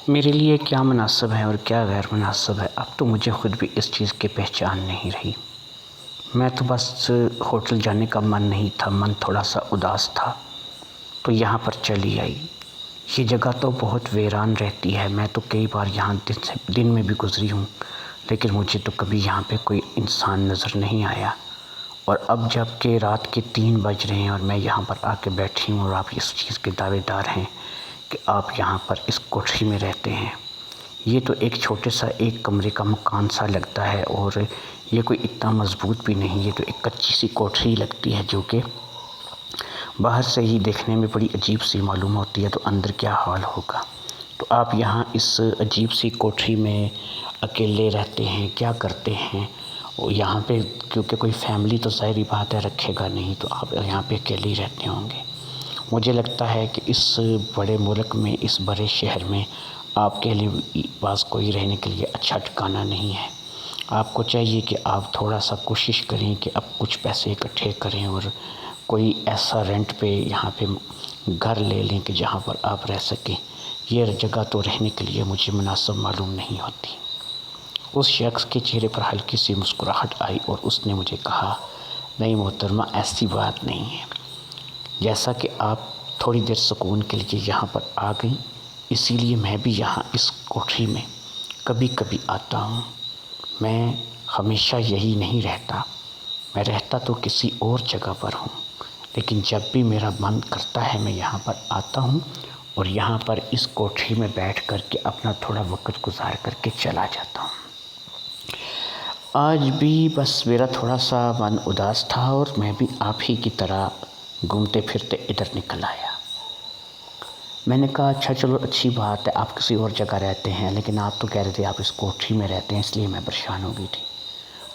میرے لیے کیا مناسب ہے اور کیا غیر مناسب ہے اب تو مجھے خود بھی اس چیز کی پہچان نہیں رہی۔ میں تو بس ہوٹل جانے کا من نہیں تھا، من تھوڑا سا اداس تھا تو یہاں پر چلی آئی۔ یہ جگہ تو بہت ویران رہتی ہے، میں تو کئی بار یہاں دن میں بھی گزری ہوں، لیکن مجھے تو کبھی یہاں پہ کوئی انسان نظر نہیں آیا۔ اور اب جب کہ رات کے 3 بج رہے ہیں اور میں یہاں پر آ کے بیٹھی ہوں اور آپ اس چیز کے دعوے دار ہیں کہ آپ یہاں پر اس کوٹھی میں رہتے ہیں۔ یہ تو ایک چھوٹے سا ایک کمرے کا مکان سا لگتا ہے اور یہ کوئی اتنا مضبوط بھی نہیں، یہ تو ایک کچی سی کوٹھی لگتی ہے جو کہ باہر سے ہی دیکھنے میں بڑی عجیب سی معلوم ہوتی ہے، تو اندر کیا حال ہوگا۔ تو آپ یہاں اس عجیب سی کوٹھی میں اکیلے رہتے ہیں، کیا کرتے ہیں؟ اور یہاں پہ کیونکہ کوئی فیملی تو ظاہری بات ہے رکھے گا نہیں، تو آپ یہاں پہ اکیلے ہی رہتے ہوں گے۔ مجھے لگتا ہے کہ اس بڑے ملک میں، اس بڑے شہر میں آپ کے لیے پاس کوئی رہنے کے لیے اچھا ٹھکانہ نہیں ہے۔ آپ کو چاہیے کہ آپ تھوڑا سا کوشش کریں کہ اب کچھ پیسے اکٹھے کریں اور کوئی ایسا رینٹ پہ یہاں پہ گھر لے لیں کہ جہاں پر آپ رہ سکیں۔ یہ جگہ تو رہنے کے لیے مجھے مناسب معلوم نہیں ہوتی۔ اس شخص کے چہرے پر ہلکی سی مسکراہٹ آئی اور اس نے مجھے کہا، نہیں محترمہ، ایسی بات نہیں ہے۔ جیسا کہ آپ تھوڑی دیر سکون کے لیے یہاں پر آ گئیں، اسی لیے میں بھی یہاں اس کوٹھی میں کبھی کبھی آتا ہوں۔ میں ہمیشہ یہی نہیں رہتا، میں رہتا تو کسی اور جگہ پر ہوں، لیکن جب بھی میرا من کرتا ہے میں یہاں پر آتا ہوں اور یہاں پر اس کوٹھی میں بیٹھ کر کے اپنا تھوڑا وقت گزار کر کے چلا جاتا ہوں۔ آج بھی بس میرا تھوڑا سا من اداس تھا اور میں بھی آپ ہی کی طرح گھومتے پھرتے ادھر نکل آیا۔ میں نے کہا اچھا چلو اچھی بات ہے، آپ کسی اور جگہ رہتے ہیں، لیکن آپ تو کہہ رہے تھے آپ اس کوٹھی میں رہتے ہیں، اس لیے میں پریشان ہو گئی تھی۔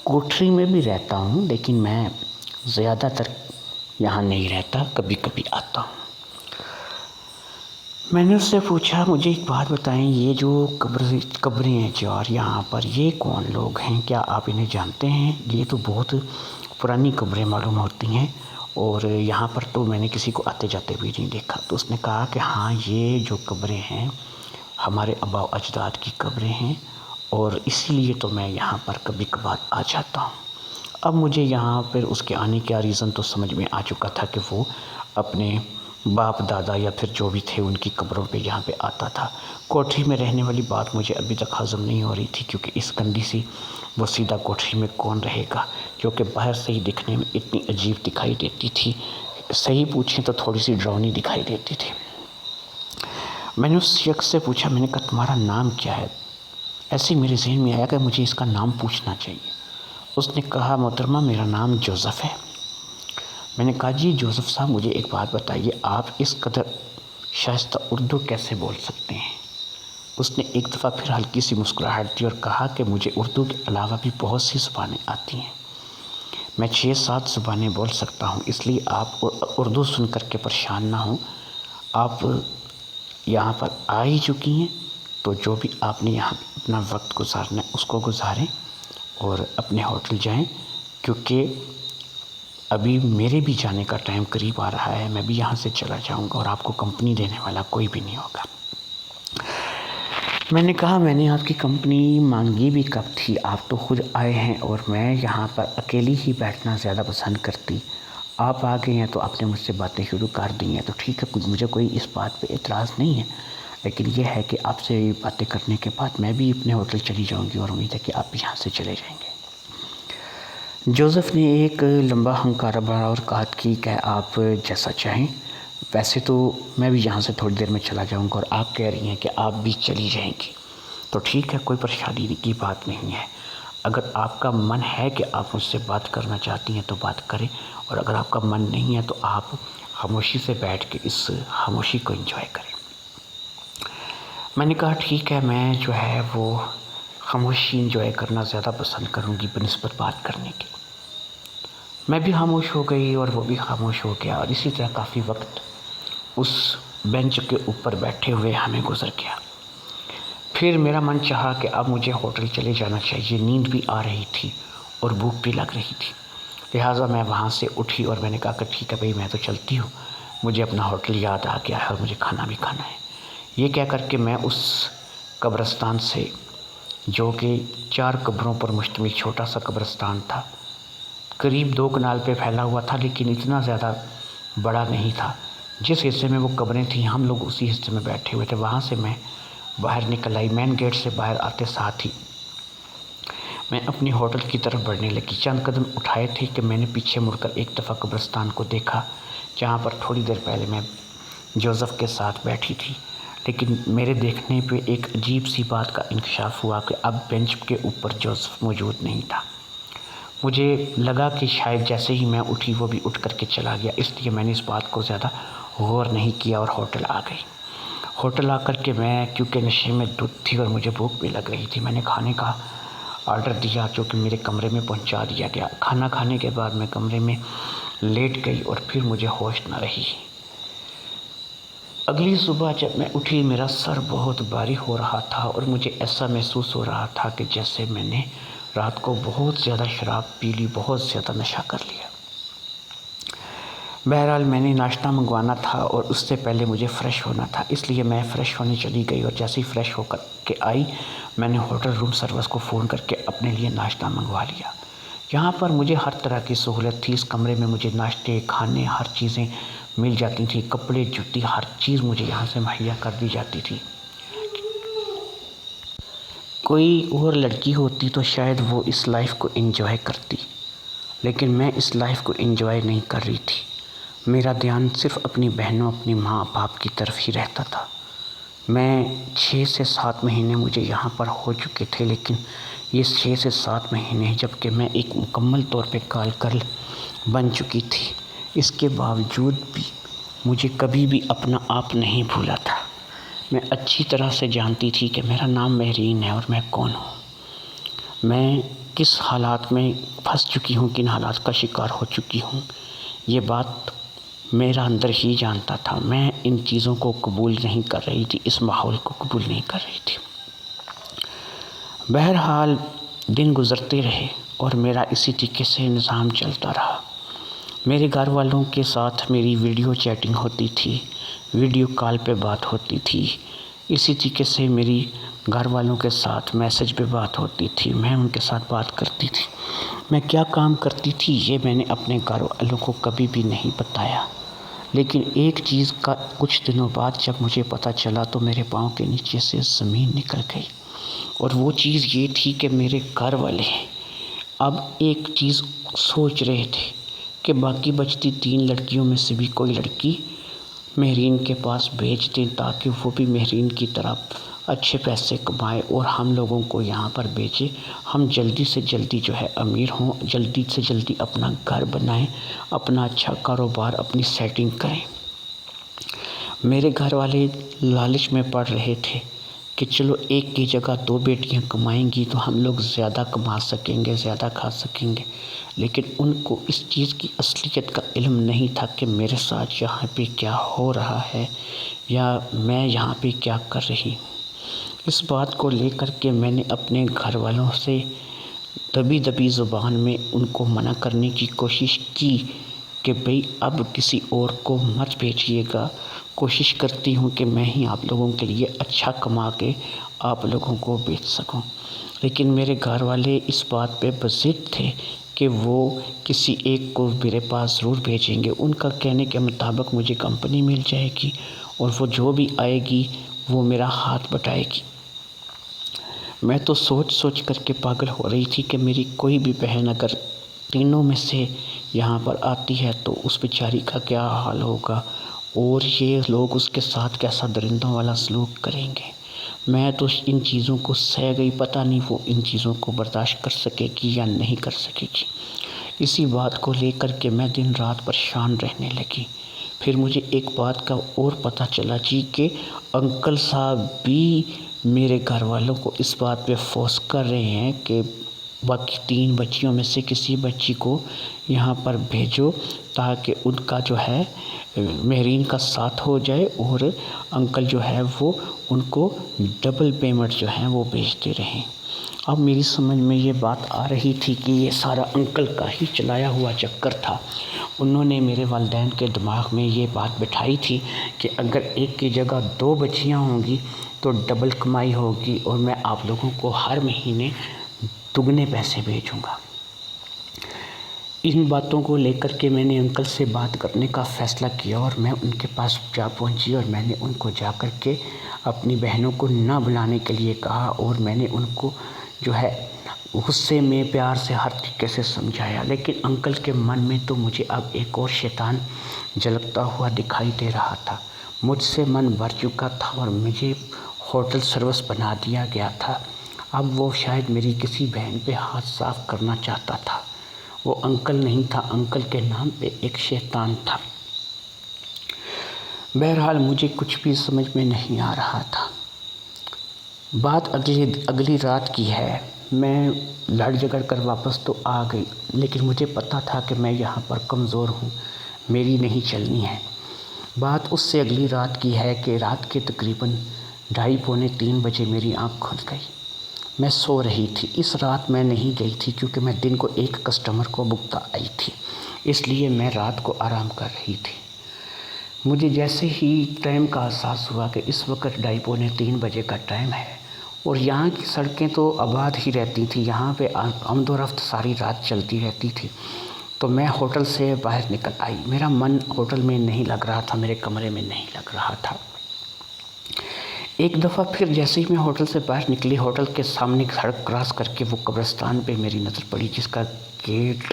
کوٹھی میں بھی رہتا ہوں لیکن میں زیادہ تر یہاں نہیں رہتا، کبھی کبھی آتا ہوں۔ میں نے اس سے پوچھا مجھے ایک بات بتائیں، یہ جو قبریں ہیں چار یہاں پر، یہ کون لوگ ہیں؟ کیا آپ انہیں جانتے ہیں؟ یہ تو بہت پرانی قبریں معلوم ہوتی ہیں اور یہاں پر تو میں نے کسی کو آتے جاتے بھی نہیں دیکھا۔ تو اس نے کہا کہ ہاں، یہ جو قبریں ہیں ہمارے آباء و اجداد کی قبریں ہیں اور اسی لیے تو میں یہاں پر کبھی کبھار آ جاتا ہوں۔ اب مجھے یہاں پھر اس کے آنے کا ریزن تو سمجھ میں آ چکا تھا کہ وہ اپنے باپ دادا یا پھر جو بھی تھے ان کی قبروں پہ یہاں پہ آتا تھا۔ کوٹھی میں رہنے والی بات مجھے ابھی تک ہضم نہیں ہو رہی تھی، کیونکہ اس گندی سی وسیدہ کوٹھی میں کون رہے گا جو کہ باہر سے ہی دکھنے میں اتنی عجیب دکھائی دیتی تھی، صحیح پوچھیں تو تھوڑی سی ڈراؤنی دکھائی دیتی تھی۔ میں نے اس شخص سے پوچھا، میں نے کہا تمہارا نام کیا ہے؟ ایسے ہی میرے ذہن میں آیا کہ مجھے اس کا نام پوچھنا چاہیے۔ اس نے کہا محترمہ میرا نام جوزف ہے۔ میں نے کہا جی جوزف صاحب، مجھے ایک بات بتائیے، آپ اس قدر شائستہ اردو کیسے بول سکتے ہیں؟ اس نے ایک دفعہ پھر ہلکی سی مسکراہٹ دی اور کہا کہ مجھے اردو کے علاوہ بھی بہت سی زبانیں آتی ہیں، میں 6-7 زبانیں بول سکتا ہوں، اس لیے آپ اردو سن کر کے پریشان نہ ہوں۔ آپ یہاں پر آ ہی چکی ہیں تو جو بھی آپ نے یہاں اپنا وقت گزارنا ہے اس کو گزاریں اور اپنے ہوٹل جائیں، کیونکہ ابھی میرے بھی جانے کا ٹائم قریب آ رہا ہے، میں بھی یہاں سے چلا جاؤں گا اور آپ کو کمپنی دینے والا کوئی بھی نہیں ہوگا۔ میں نے کہا میں نے آپ کی کمپنی مانگی بھی کب تھی، آپ تو خود آئے ہیں اور میں یہاں پر اکیلی ہی بیٹھنا زیادہ پسند کرتی، آپ آ گئے ہیں تو آپ نے مجھ سے باتیں شروع کر دی ہیں، تو ٹھیک ہے، مجھے کوئی اس بات پہ اعتراض نہیں ہے، لیکن یہ ہے کہ آپ سے باتیں کرنے کے بعد میں بھی اپنے ہوٹل چلی جاؤں گی اور امید ہے کہ آپ بھی یہاں سے چلے جائیں گے۔ جوزف نے ایک لمبا ہنکارہ بھرا اور کہا ٹھیک ہے، آپ جیسا چاہیں، ویسے تو میں بھی یہاں سے تھوڑی دیر میں چلا جاؤں گا اور آپ کہہ رہی ہیں کہ آپ بھی چلی جائیں گی، تو ٹھیک ہے، کوئی پریشانی کی بات نہیں ہے۔ اگر آپ کا من ہے کہ آپ مجھ سے بات کرنا چاہتی ہیں تو بات کریں، اور اگر آپ کا من نہیں ہے تو آپ خاموشی سے بیٹھ کے اس خاموشی کو انجوائے کریں۔ میں نے کہا ٹھیک ہے، میں جو ہے وہ خاموشی انجوائے کرنا زیادہ پسند کروں گی بنسبت بات کرنے کے۔ میں بھی خاموش ہو گئی اور وہ بھی خاموش ہو گیا، اور اسی طرح کافی وقت اس بینچ کے اوپر بیٹھے ہوئے ہمیں گزر گیا۔ پھر میرا من چاہا کہ اب مجھے ہوٹل چلے جانا چاہیے، نیند بھی آ رہی تھی اور بھوک بھی لگ رہی تھی، لہٰذا میں وہاں سے اٹھی اور میں نے کہا کہ ٹھیک ہے بھائی، میں تو چلتی ہوں، مجھے اپنا ہوٹل یاد آ گیا ہے اور مجھے کھانا بھی کھانا ہے۔ یہ کہہ کر کے میں اس قبرستان سے، جو کہ 4 قبروں پر مشتمل چھوٹا سا قبرستان تھا، قریب 2 کنال پہ پھیلا ہوا تھا، لیکن اتنا زیادہ بڑا نہیں تھا۔ جس حصے میں وہ قبریں تھیں ہم لوگ اسی حصے میں بیٹھے ہوئے تھے۔ وہاں سے میں باہر نکل آئی۔ مین گیٹ سے باہر آتے ساتھ ہی میں اپنی ہوٹل کی طرف بڑھنے لگی۔ چند قدم اٹھائے تھے کہ میں نے پیچھے مڑ کر ایک دفعہ قبرستان کو دیکھا، جہاں پر تھوڑی دیر پہلے میں جوزف کے ساتھ بیٹھی تھی۔ لیکن میرے دیکھنے پہ ایک عجیب سی بات کا انکشاف ہوا کہ اب بینچ کے اوپر جوزف موجود نہیں تھا۔ مجھے لگا کہ شاید جیسے ہی میں اٹھی وہ بھی اٹھ کر کے چلا گیا، اس لیے میں نے اس بات کو زیادہ غور نہیں کیا اور ہوٹل آ گئی۔ ہوٹل آ کر کے میں کیونکہ نشے میں دھت تھی اور مجھے بھوک بھی لگ رہی تھی، میں نے کھانے کا آرڈر دیا جو کہ میرے کمرے میں پہنچا دیا گیا۔ کھانا کھانے کے بعد میں کمرے میں لیٹ گئی اور پھر مجھے ہوش نہ رہی۔ اگلی صبح جب میں اٹھی میرا سر بہت بھاری ہو رہا تھا اور مجھے ایسا محسوس ہو رہا تھا کہ جیسے میں نے رات کو بہت زیادہ شراب پی لی، بہت زیادہ نشہ کر لیا۔ بہرحال میں نے ناشتہ منگوانا تھا اور اس سے پہلے مجھے فریش ہونا تھا، اس لیے میں فریش ہونے چلی گئی اور جیسے ہی فریش ہو کر کے آئی میں نے ہوٹل روم سروس کو فون کر کے اپنے لیے ناشتہ منگوا لیا۔ یہاں پر مجھے ہر طرح کی سہولت تھی، اس کمرے میں مجھے ناشتے، کھانے، ہر چیزیں مل جاتی تھیں، کپڑے، جوتی، ہر چیز مجھے یہاں سے مہیا کر دی جاتی تھی۔ کوئی اور لڑکی ہوتی تو شاید وہ اس لائف کو انجوائے کرتی، لیکن میں اس لائف کو انجوائے نہیں کر رہی تھی۔ میرا دھیان صرف اپنی بہنوں، اپنی ماں باپ کی طرف ہی رہتا تھا۔ میں 6 سے 7 مہینے مجھے یہاں پر ہو چکے تھے، لیکن یہ 6 سے 7 مہینے جب کہ میں ایک مکمل طور پہ کال گرل بن چکی تھی، اس کے باوجود بھی مجھے کبھی بھی اپنا آپ نہیں بھولا تھا۔ میں اچھی طرح سے جانتی تھی کہ میرا نام مہرین ہے اور میں کون ہوں، میں کس حالات میں پھنس چکی ہوں، کن حالات کا شکار ہو چکی ہوں، یہ بات میرا اندر ہی جانتا تھا۔ میں ان چیزوں کو قبول نہیں کر رہی تھی، اس ماحول کو قبول نہیں کر رہی تھی۔ بہرحال دن گزرتے رہے اور میرا اسی طریقے سے نظام چلتا رہا۔ میرے گھر والوں کے ساتھ میری ویڈیو چیٹنگ ہوتی تھی، ویڈیو کال پہ بات ہوتی تھی، اسی طریقے سے میری گھر والوں کے ساتھ میسج پہ بات ہوتی تھی، میں ان کے ساتھ بات کرتی تھی۔ میں کیا کام کرتی تھی یہ میں نے اپنے گھر والوں کو کبھی بھی نہیں بتایا، لیکن ایک چیز کا کچھ دنوں بعد جب مجھے پتہ چلا تو میرے پاؤں کے نیچے سے زمین نکل گئی، اور وہ چیز یہ تھی کہ میرے گھر والے اب ایک چیز سوچ رہے تھے کہ باقی بچتی 3 لڑکیوں میں سے بھی کوئی لڑکی مہرین کے پاس بھیج دیں تاکہ وہ بھی مہرین کی طرح اچھے پیسے کمائے اور ہم لوگوں کو یہاں پر بھیجے، ہم جلدی سے جلدی جو ہے امیر ہوں، جلدی سے جلدی اپنا گھر بنائیں، اپنا اچھا کاروبار، اپنی سیٹنگ کریں۔ میرے گھر والے لالچ میں پڑ رہے تھے کہ چلو ایک کی جگہ 2 بیٹیاں کمائیں گی تو ہم لوگ زیادہ کما سکیں گے، زیادہ کھا سکیں گے، لیکن ان کو اس چیز کی اصلیت کا علم نہیں تھا کہ میرے ساتھ یہاں پہ کیا ہو رہا ہے یا میں یہاں پہ کیا کر رہی ہوں۔ اس بات کو لے کر کے میں نے اپنے گھر والوں سے دبی دبی زبان میں ان کو منع کرنے کی کوشش کی کہ بھئی اب کسی اور کو مت بھیجیے گا، کوشش کرتی ہوں کہ میں ہی آپ لوگوں کے لیے اچھا کما کے آپ لوگوں کو بیچ سکوں، لیکن میرے گھر والے اس بات پہ بضد تھے کہ وہ کسی ایک کو میرے پاس ضرور بھیجیں گے۔ ان کا کہنے کے مطابق مجھے کمپنی مل جائے گی اور وہ جو بھی آئے گی وہ میرا ہاتھ بٹائے گی۔ میں تو سوچ سوچ کر کے پاگل ہو رہی تھی کہ میری کوئی بھی بہن اگر تینوں میں سے یہاں پر آتی ہے تو اس بیچاری کا کیا حال ہوگا اور یہ لوگ اس کے ساتھ کیسا درندوں والا سلوک کریں گے۔ میں تو ان چیزوں کو سہ گئی، پتہ نہیں وہ ان چیزوں کو برداشت کر سکے گی یا نہیں کر سکے گی۔ اسی بات کو لے کر کے میں دن رات پریشان رہنے لگی۔ پھر مجھے ایک بات کا اور پتہ چلا کہ انکل صاحب بھی میرے گھر والوں کو اس بات پہ فورس کر رہے ہیں کہ باقی 3 بچیوں میں سے کسی بچی کو یہاں پر بھیجو تاکہ ان کا جو ہے مہرین کا ساتھ ہو جائے، اور انکل جو ہے وہ ان کو ڈبل پیمنٹ جو ہے وہ بھیجتے رہیں۔ اب میری سمجھ میں یہ بات آ رہی تھی کہ یہ سارا انکل کا ہی چلایا ہوا چکر تھا۔ انہوں نے میرے والدین کے دماغ میں یہ بات بٹھائی تھی کہ اگر ایک کی جگہ 2 بچیاں ہوں گی تو ڈبل کمائی ہوگی، اور میں آپ لوگوں کو ہر مہینے دگنے پیسے بھیجوں گا۔ ان باتوں کو لے کر کے میں نے انکل سے بات کرنے کا فیصلہ کیا، اور میں ان کے پاس جا پہنچی، اور میں نے ان کو جا کر کے اپنی بہنوں کو نہ بلانے کے لیے کہا، اور میں نے ان کو جو ہے غصے میں پیار سے ہر طریقے سے سمجھایا۔ لیکن انکل کے من میں تو مجھے اب ایک اور شیطان جھلکتا ہوا دکھائی دے رہا تھا۔ مجھ سے من بھر چکا تھا اور مجھے ہوٹل سروس بنا دیا گیا تھا۔ اب وہ شاید میری کسی بہن پہ ہاتھ صاف کرنا چاہتا تھا۔ وہ انکل نہیں تھا، انکل کے نام پہ ایک شیطان تھا۔ بہرحال مجھے کچھ بھی سمجھ میں نہیں آ رہا تھا۔ بات اگلی رات کی ہے۔ میں لڑ جھگڑ کر واپس تو آ گئی، لیکن مجھے پتا تھا کہ میں یہاں پر کمزور ہوں، میری نہیں چلنی ہے۔ بات اس سے اگلی رات کی ہے کہ رات کے تقریباً 2:30 پونے 3 بجے میری آنکھ کھل گئی۔ میں سو رہی تھی۔ اس رات میں نہیں گئی تھی کیونکہ میں دن کو ایک کسٹمر کو بکتا آئی تھی، اس لیے میں رات کو آرام کر رہی تھی۔ مجھے جیسے ہی ٹائم کا احساس ہوا کہ اس وقت 2:30 پونے 3 بجے کا ٹائم ہے، اور یہاں کی سڑکیں تو آباد ہی رہتی تھیں، یہاں پہ آمد و رفت ساری رات چلتی رہتی تھی، تو میں ہوٹل سے باہر نکل آئی۔ میرا من ہوٹل میں نہیں لگ رہا تھا، میرے کمرے میں نہیں لگ رہا تھا۔ ایک دفعہ پھر جیسے ہی میں ہوٹل سے باہر نکلی، ہوٹل کے سامنے سڑک کراس کر کے وہ قبرستان پہ میری نظر پڑی جس کا گیٹ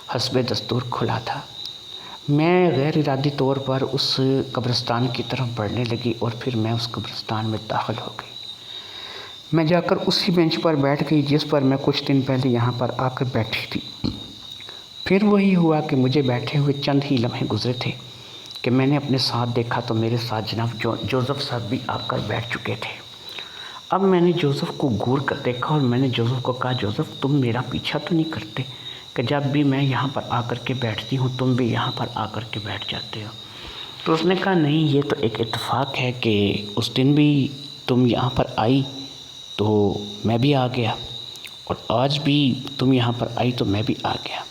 حسب دستور کھلا تھا۔ میں غیر ارادی طور پر اس قبرستان کی طرف بڑھنے لگی، اور پھر میں اس قبرستان میں داخل ہو گئی۔ میں جا کر اسی بینچ پر بیٹھ گئی جس پر میں کچھ دن پہلے یہاں پر آ کر بیٹھی تھی۔ پھر وہی ہوا کہ مجھے بیٹھے ہوئے چند ہی لمحے گزرے تھے کہ میں نے اپنے ساتھ دیکھا تو میرے ساتھ جناب جوزف صاحب بھی آ کر بیٹھ چکے تھے۔ اب میں نے جوزف کو گور کر دیکھا، اور میں نے جوزف کو کہا، جوزف تم میرا پیچھا تو نہیں کرتے کہ جب بھی میں یہاں پر آ کر کے بیٹھتی ہوں تم بھی یہاں پر آ کر کے بیٹھ جاتے ہو؟ تو اس نے کہا، نہیں، یہ تو ایک اتفاق ہے کہ اس دن بھی تم یہاں پر آئی تو میں بھی آ گیا، اور آج بھی تم یہاں پر آئی تو میں بھی آ گیا۔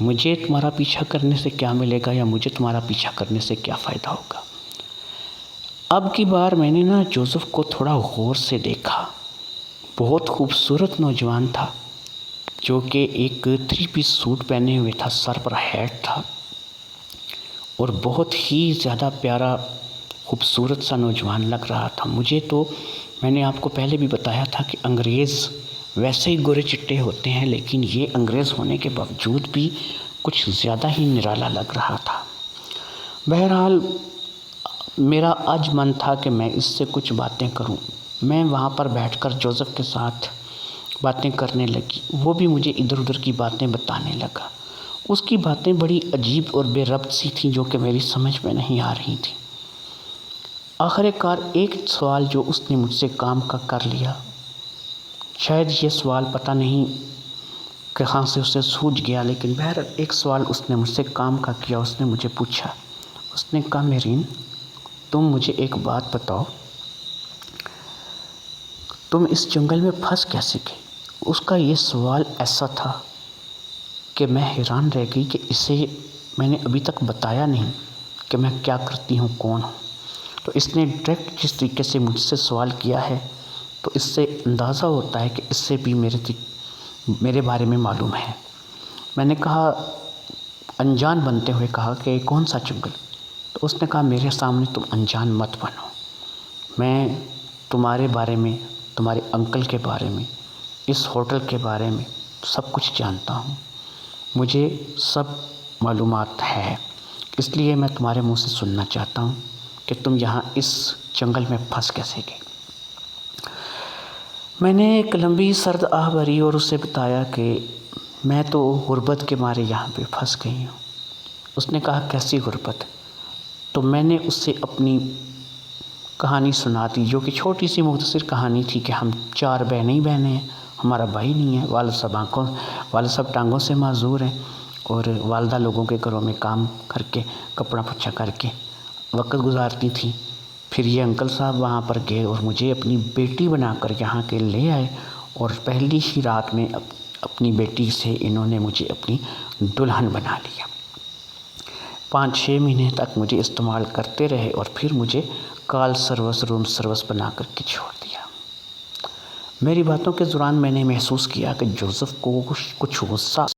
مجھے تمہارا پیچھا کرنے سے کیا ملے گا، یا مجھے تمہارا پیچھا کرنے سے کیا فائدہ ہوگا؟ اب کی بار میں نے جوزف کو تھوڑا غور سے دیکھا۔ بہت خوبصورت نوجوان تھا، جو کہ ایک 3 پیس سوٹ پہنے ہوئے تھا، سر پر ہیٹ تھا، اور بہت ہی زیادہ پیارا خوبصورت سا نوجوان لگ رہا تھا مجھے۔ تو میں نے آپ کو پہلے بھی بتایا تھا کہ انگریز ویسے ہی گورے چٹے ہوتے ہیں، لیکن یہ انگریز ہونے کے باوجود بھی کچھ زیادہ ہی نرالا لگ رہا تھا۔ بہرحال میرا آج من تھا کہ میں اس سے کچھ باتیں کروں۔ میں وہاں پر بیٹھ کر جوزف کے ساتھ باتیں کرنے لگی، وہ بھی مجھے ادھر ادھر کی باتیں بتانے لگا۔ اس کی باتیں بڑی عجیب اور بے ربط سی تھیں جو کہ میری سمجھ میں نہیں آ رہی تھیں۔ آخر کار ایک سوال جو اس نے مجھ سے کام کا کر لیا، شاید یہ سوال پتہ نہیں کہاں سے اسے سوجھ گیا، لیکن بہرحال ایک سوال اس نے مجھ سے کام کا کیا۔ اس نے مجھے پوچھا، اس نے کہا، مہرین تم مجھے ایک بات بتاؤ، تم اس جنگل میں پھنس کیسے گئے؟ اس کا یہ سوال ایسا تھا کہ میں حیران رہ گئی کہ اسے میں نے ابھی تک بتایا نہیں کہ میں کیا کرتی ہوں، کون ہوں۔ تو اس نے ڈائریکٹ جس طریقے سے مجھ سے سوال کیا ہے تو اس سے اندازہ ہوتا ہے کہ اس سے بھی میرے بارے میں معلوم ہے۔ میں نے کہا، انجان بنتے ہوئے کہا کہ کون سا جنگل؟ تو اس نے کہا، میرے سامنے تم انجان مت بنو، میں تمہارے بارے میں، تمہارے انکل کے بارے میں، اس ہوٹل کے بارے میں سب کچھ جانتا ہوں، مجھے سب معلومات ہے، اس لیے میں تمہارے منہ سے سننا چاہتا ہوں کہ تم یہاں اس جنگل میں پھنس کیسے گئے۔ میں نے ایک لمبی سرد آہ بھری اور اسے بتایا کہ میں تو غربت کے مارے یہاں پہ پھنس گئی ہوں۔ اس نے کہا، کیسی غربت؟ تو میں نے اس سے اپنی کہانی سنا دی، جو کہ چھوٹی سی مختصر کہانی تھی کہ ہم 4 بہنیں ہیں، ہمارا بھائی نہیں ہے۔ والد صاحب ٹانگوں سے معذور ہیں اور والدہ لوگوں کے گھروں میں کام کر کے کپڑا پوچھا کر کے وقت گزارتی تھیں۔ پھر یہ انکل صاحب وہاں پر گئے اور مجھے اپنی بیٹی بنا کر یہاں کے لے آئے، اور پہلی ہی رات میں اپنی بیٹی سے انہوں نے مجھے اپنی دلہن بنا لیا۔ 5-6 مہینے تک مجھے استعمال کرتے رہے اور پھر مجھے کال سروس، روم سروس بنا کر کے چھوڑ دیا۔ میری باتوں کے دوران میں نے محسوس کیا کہ جوزف کو کچھ غصہ